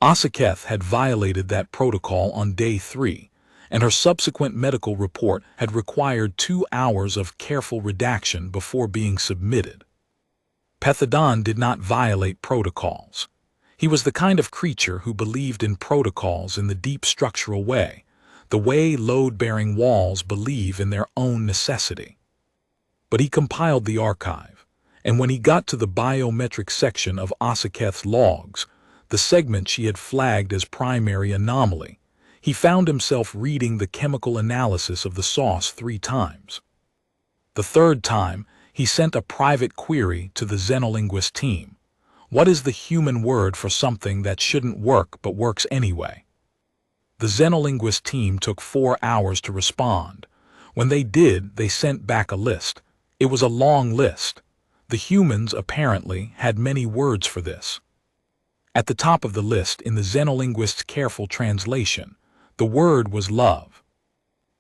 S1: Asaketh had violated that protocol on day 3, and her subsequent medical report had required 2 hours of careful redaction before being submitted. Pethodon did not violate protocols. He was the kind of creature who believed in protocols in the deep structural way, the way load-bearing walls believe in their own necessity. But he compiled the archive, and when he got to the biometric section of Asaketh's logs, the segment she had flagged as primary anomaly, he found himself reading the chemical analysis of the sauce 3 times. The 3rd time, he sent a private query to the Xenolinguist team. What is the human word for something that shouldn't work but works anyway? The Xenolinguist team took 4 hours to respond. When they did, they sent back a list. It was a long list. The humans, apparently, had many words for this. At the top of the list, in the Xenolinguist's careful translation, the word was love.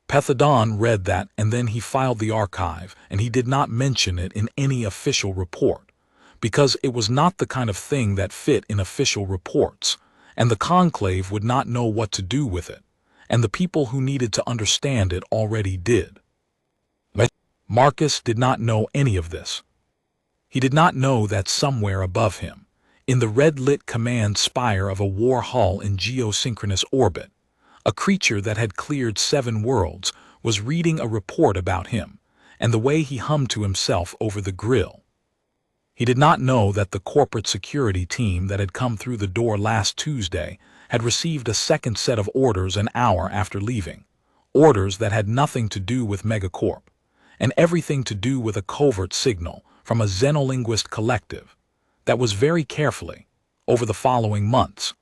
S1: Pethodon read that, and then he filed the archive, and he did not mention it in any official report, because it was not the kind of thing that fit in official reports, and the conclave would not know what to do with it, and the people who needed to understand it already did. But Marcus did not know any of this. He did not know that somewhere above him, in the red-lit command spire of a war hull in geosynchronous orbit, a creature that had cleared 7 worlds was reading a report about him and the way he hummed to himself over the grill. He did not know that the corporate security team that had come through the door last Tuesday had received a second set of orders an hour after leaving, orders that had nothing to do with Megacorp, and everything to do with a covert signal from a Xenolinguist collective that was very carefully, over the following months,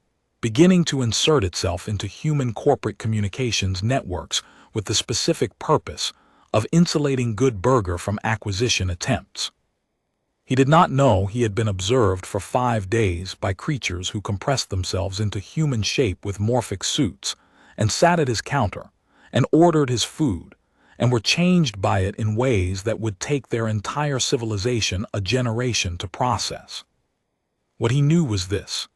S1: beginning to insert itself into human corporate communications networks with the specific purpose of insulating Good Burger from acquisition attempts. He did not know he had been observed for 5 days by creatures who compressed themselves into human shape with morphic suits and sat at his counter and ordered his food and were changed by it in ways that would take their entire civilization a generation to process. What he knew was this.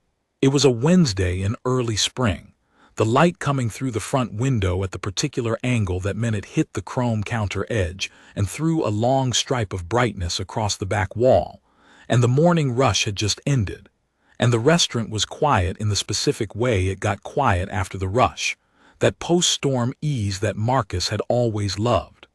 S1: It was a Wednesday in early spring, the light coming through the front window at the particular angle that meant it hit the chrome counter edge and threw a long stripe of brightness across the back wall, and the morning rush had just ended, and the restaurant was quiet in the specific way it got quiet after the rush, that post-storm ease that Marcus had always loved.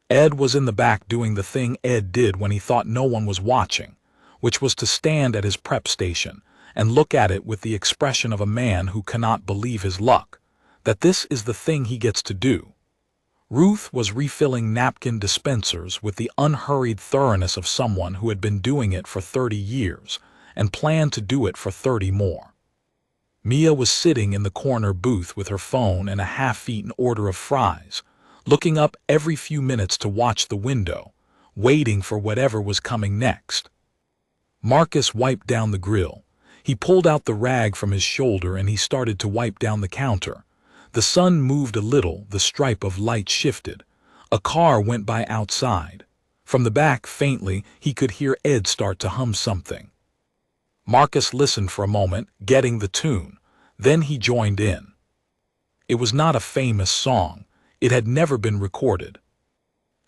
S1: Ed was in the back doing the thing Ed did when he thought no one was watching, which was to stand at his prep station and look at it with the expression of a man who cannot believe his luck, that this is the thing he gets to do. Ruth was refilling napkin dispensers with the unhurried thoroughness of someone who had been doing it for 30 years and planned to do it for 30 more. Mia was sitting in the corner booth with her phone and a half-eaten order of fries, looking up every few minutes to watch the window, waiting for whatever was coming next. Marcus wiped down the grill. He pulled out the rag from his shoulder and he started to wipe down the counter. The sun moved a little, the stripe of light shifted. A car went by outside. From the back, faintly, he could hear Ed start to hum something. Marcus listened for a moment, getting the tune. Then he joined in. It was not a famous song. It had never been recorded.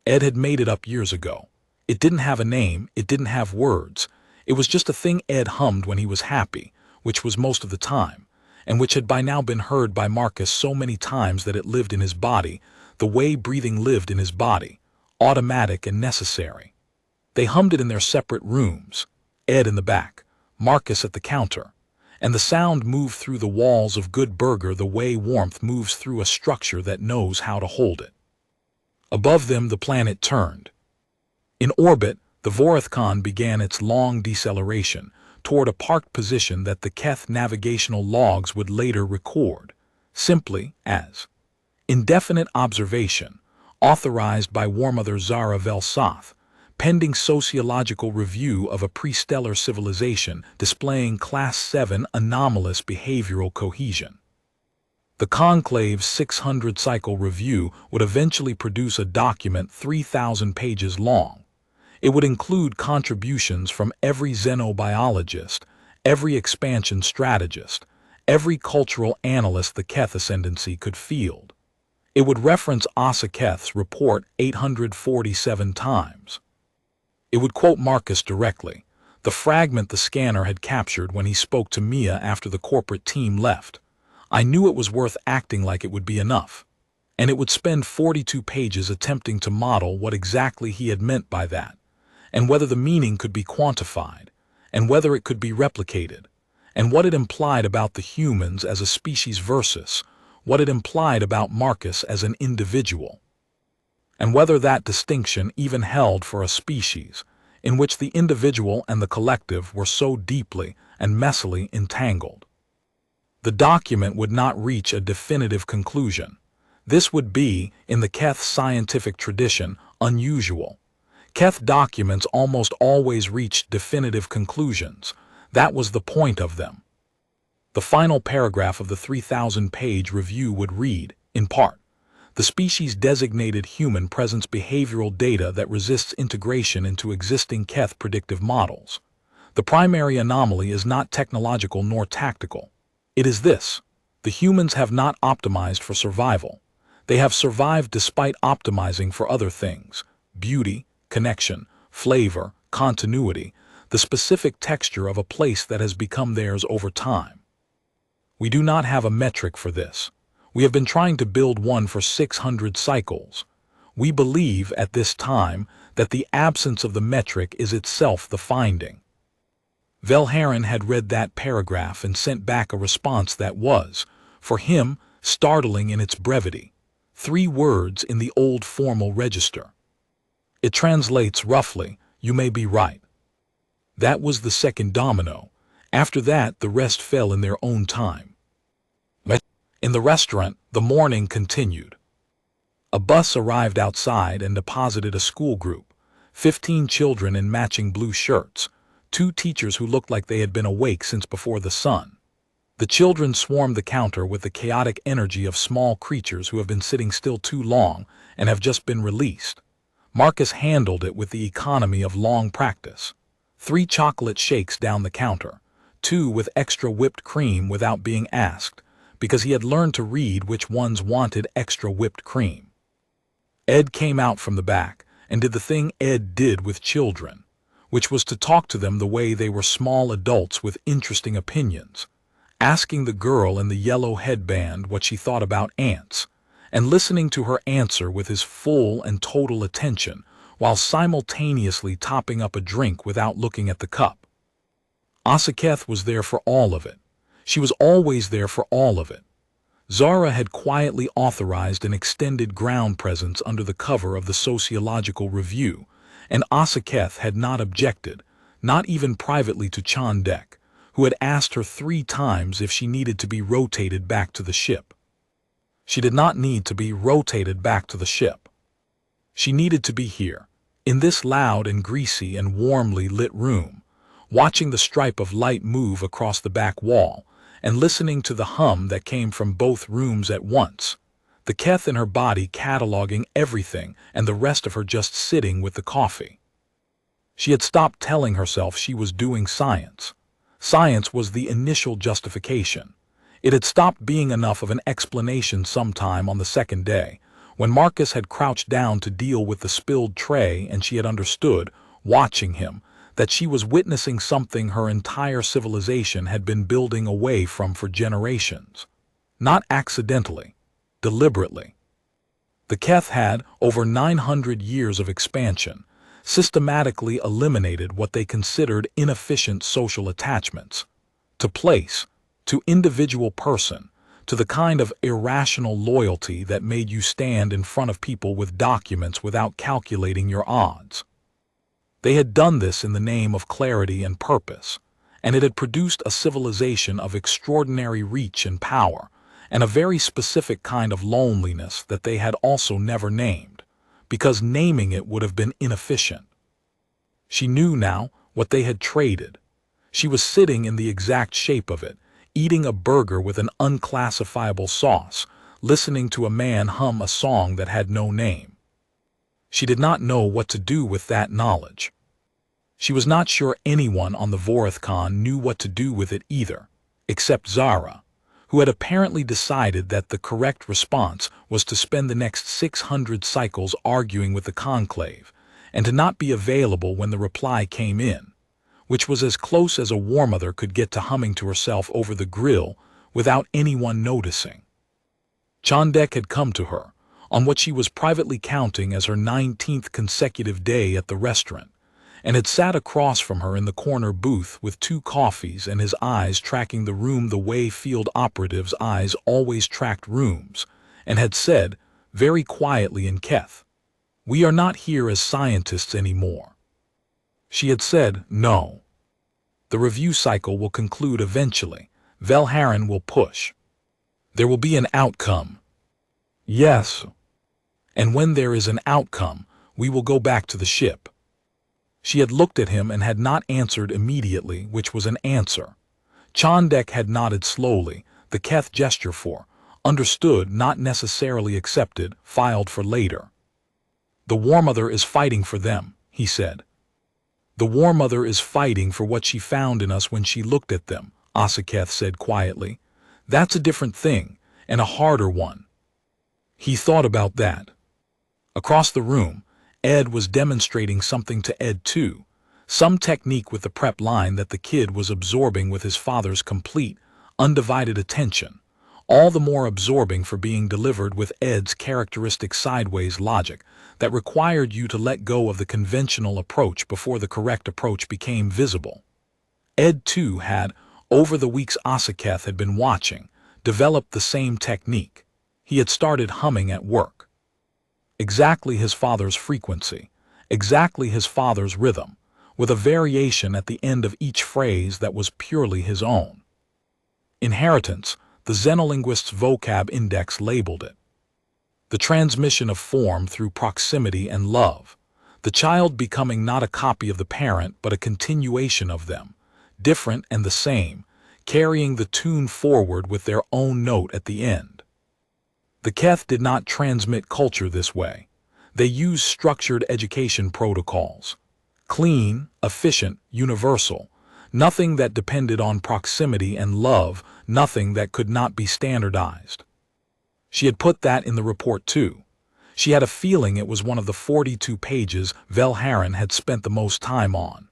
S1: Ed had made it up years ago. It didn't have a name, it didn't have words. It was just a thing Ed hummed when he was happy, which was most of the time, and which had by now been heard by Marcus so many times that it lived in his body, the way breathing lived in his body, automatic and necessary. They hummed it in their separate rooms, Ed in the back, Marcus at the counter, and the sound moved through the walls of Good Burger the way warmth moves through a structure that knows how to hold it. Above them the planet turned. In orbit, the Vorothcon began its long deceleration toward a parked position that the Keth navigational logs would later record, simply as indefinite observation, authorized by War Mother Zara Velsath, pending sociological review of a pre-stellar civilization displaying Class 7 anomalous behavioral cohesion. The Conclave's 600-cycle review would eventually produce a document 3,000 pages long. It would include contributions from every xenobiologist, every expansion strategist, every cultural analyst the Keth ascendancy could field. It would reference Asa Keth's report 847 times. It would quote Marcus directly, the fragment the scanner had captured when he spoke to Mia after the corporate team left. I knew it was worth acting like it would be enough. And it would spend 42 pages attempting to model what exactly he had meant by that, and whether the meaning could be quantified, and whether it could be replicated, and what it implied about the humans as a species versus what it implied about Marcus as an individual, and whether that distinction even held for a species in which the individual and the collective were so deeply and messily entangled. The document would not reach a definitive conclusion. This would be, in the Keth scientific tradition, unusual. Keth documents almost always reached definitive conclusions. That was the point of them. The final paragraph of the 3,000-page review would read, in part, the species-designated human presents behavioral data that resists integration into existing Keth predictive models. The primary anomaly is not technological nor tactical. It is this: the humans have not optimized for survival. They have survived despite optimizing for other things: beauty, connection, flavor, continuity, the specific texture of a place that has become theirs over time. We do not have a metric for this. We have been trying to build one for 600 cycles. We believe at this time that the absence of the metric is itself the finding. Velharan had read that paragraph and sent back a response that was, for him, startling in its brevity. 3 words in the old formal register. It translates roughly, "You may be right." That was the second domino. After that, the rest fell in their own time. In the restaurant, the morning continued. A bus arrived outside and deposited a school group, 15 children in matching blue shirts, 2 teachers who looked like they had been awake since before the sun. The children swarmed the counter with the chaotic energy of small creatures who have been sitting still too long and have just been released. Marcus handled it with the economy of long practice. 3 chocolate shakes down the counter, 2 with extra whipped cream without being asked, because he had learned to read which ones wanted extra whipped cream. Ed came out from the back and did the thing Ed did with children, which was to talk to them the way they were small adults with interesting opinions, asking the girl in the yellow headband what she thought about ants, and listening to her answer with his full and total attention while simultaneously topping up a drink without looking at the cup. Asa Keth was there for all of it. She was always there for all of it. Zara had quietly authorized an extended ground presence under the cover of the sociological review, and Asa Keth had not objected, not even privately to Chandek, who had asked her 3 times if she needed to be rotated back to the ship. She did not need to be rotated back to the ship. She needed to be here, in this loud and greasy and warmly lit room, watching the stripe of light move across the back wall, and listening to the hum that came from both rooms at once. The Keth in her body cataloging everything and the rest of her just sitting with the coffee. She had stopped telling herself she was doing science. Science was the initial justification. It had stopped being enough of an explanation sometime on the second day, when Marcus had crouched down to deal with the spilled tray, and she had understood, watching him, that she was witnessing something her entire civilization had been building away from for generations. Not accidentally, deliberately. The Keth had, over 900 years of expansion, systematically eliminated what they considered inefficient social attachments. To place, to individual person, to the kind of irrational loyalty that made you stand in front of people with documents without calculating your odds. They had done this in the name of clarity and purpose, and it had produced a civilization of extraordinary reach and power, and a very specific kind of loneliness that they had also never named, because naming it would have been inefficient. She knew now what they had traded. She was sitting in the exact shape of it, eating a burger with an unclassifiable sauce, listening to a man hum a song that had no name. She did not know what to do with that knowledge. She was not sure anyone on the Vorithcon knew what to do with it either, except Zara, who had apparently decided that the correct response was to spend the next 600 cycles arguing with the conclave, and to not be available when the reply came in, which was as close as a warmother could get to humming to herself over the grill without anyone noticing. Chandek had come to her, on what she was privately counting as her 19th consecutive day at the restaurant, and had sat across from her in the corner booth with 2 coffees and his eyes tracking the room the way field operatives' eyes always tracked rooms, and had said, very quietly in Keth, "We are not here as scientists anymore." She had said, "No. The review cycle will conclude eventually. Velharan will push. There will be an outcome. Yes. And when there is an outcome, we will go back to the ship." She had looked at him and had not answered immediately, which was an answer. Chandek had nodded slowly, the Keth gesture for, understood, not necessarily accepted, filed for later. "The Warmother is fighting for them," he said. "The Warmother is fighting for what she found in us when she looked at them," Asaketh said quietly. "That's a different thing, and a harder one." He thought about that. Across the room, Ed was demonstrating something to Ed too, some technique with the prep line that the kid was absorbing with his father's complete, undivided attention, all the more absorbing for being delivered with Ed's characteristic sideways logic that required you to let go of the conventional approach before the correct approach became visible. Ed too had, over the weeks Asaketh had been watching, developed the same technique. He had started humming at work. Exactly his father's frequency, exactly his father's rhythm, with a variation at the end of each phrase that was purely his own. Inheritance, the Xenolinguist's vocab index labeled it. The transmission of form through proximity and love, the child becoming not a copy of the parent but a continuation of them, different and the same, carrying the tune forward with their own note at the end. The Keth did not transmit culture this way. They used structured education protocols. Clean, efficient, universal. Nothing that depended on proximity and love, nothing that could not be standardized. She had put that in the report too. She had a feeling it was one of the 42 pages Velharan had spent the most time on.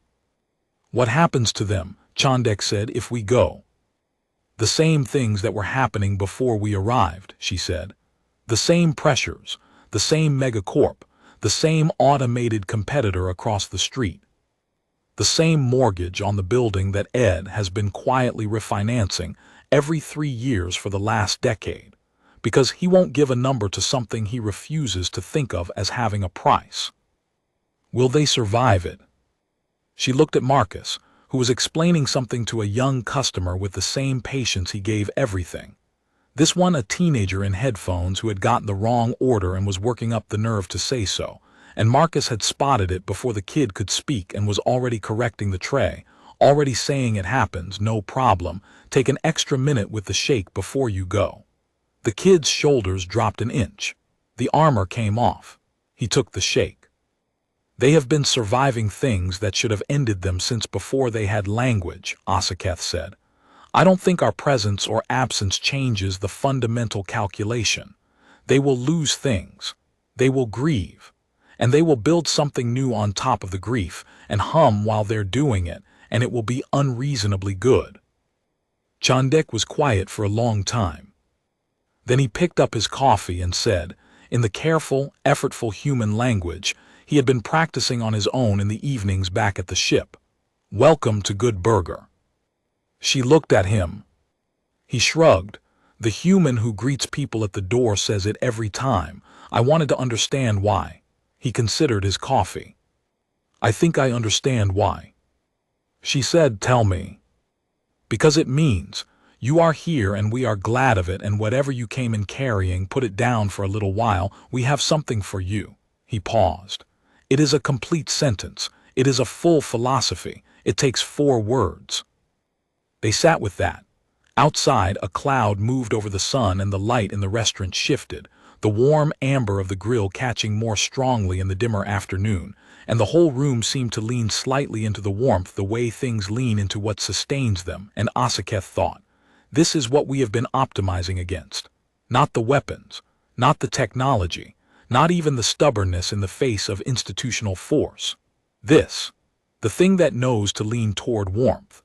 S1: "What happens to them," Chandek said, "if we go?" "The same things that were happening before we arrived," she said. "The same pressures, the same megacorp, the same automated competitor across the street. The same mortgage on the building that Ed has been quietly refinancing every 3 years for the last decade, because he won't give a number to something he refuses to think of as having a price. Will they survive it?" She looked at Marcus, who was explaining something to a young customer with the same patience he gave everything. This one a teenager in headphones who had gotten the wrong order and was working up the nerve to say so, and Marcus had spotted it before the kid could speak and was already correcting the tray, Already saying it happens, no problem. Take an extra minute with the shake before you go. The kid's shoulders dropped an inch. The armor came off. He took the shake. They have been surviving things that should have ended them since before they had language, Asaketh said. I don't think our presence or absence changes the fundamental calculation. They will lose things. They will grieve. And they will build something new on top of the grief and hum while they're doing it, and it will be unreasonably good. Chandek was quiet for a long time. Then he picked up his coffee and said, in the careful, effortful human language he had been practicing on his own in the evenings back at the ship, "Welcome to Good Burger." She looked at him. He shrugged. The human who greets people at the door says it every time. I wanted to understand why. He considered his coffee. I think I understand why. She said, tell me. Because it means, you are here and we are glad of it, and whatever you came in carrying, put it down for a little while, we have something for you. He paused. It is a complete sentence. It is a full philosophy. It takes 4 words. They sat with that. Outside, a cloud moved over the sun and the light in the restaurant shifted, the warm amber of the grill catching more strongly in the dimmer afternoon, and the whole room seemed to lean slightly into the warmth the way things lean into what sustains them, and Asaketh thought, this is what we have been optimizing against. Not the weapons, not the technology, not even the stubbornness in the face of institutional force. This, the thing that knows to lean toward warmth.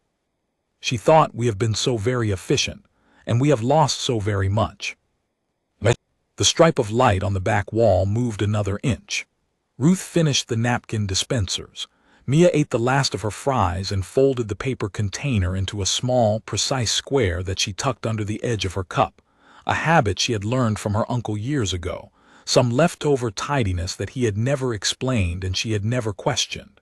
S1: She thought, we have been so very efficient, and we have lost so very much. The stripe of light on the back wall moved another inch. Ruth finished the napkin dispensers. Mia ate the last of her fries and folded the paper container into a small, precise square that she tucked under the edge of her cup, a habit she had learned from her uncle years ago, some leftover tidiness that he had never explained and she had never questioned.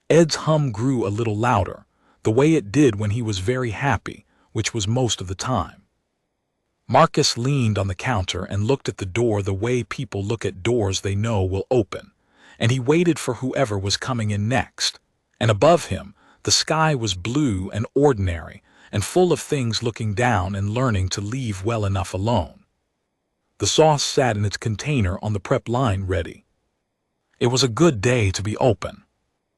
S1: Ed's hum grew a little louder, the way it did when he was very happy, which was most of the time. Marcus leaned on the counter and looked at the door the way people look at doors they know will open, and he waited for whoever was coming in next. And above him, the sky was blue and ordinary and full of things looking down and learning to leave well enough alone. The sauce sat in its container on the prep line ready. It was a good day to be open.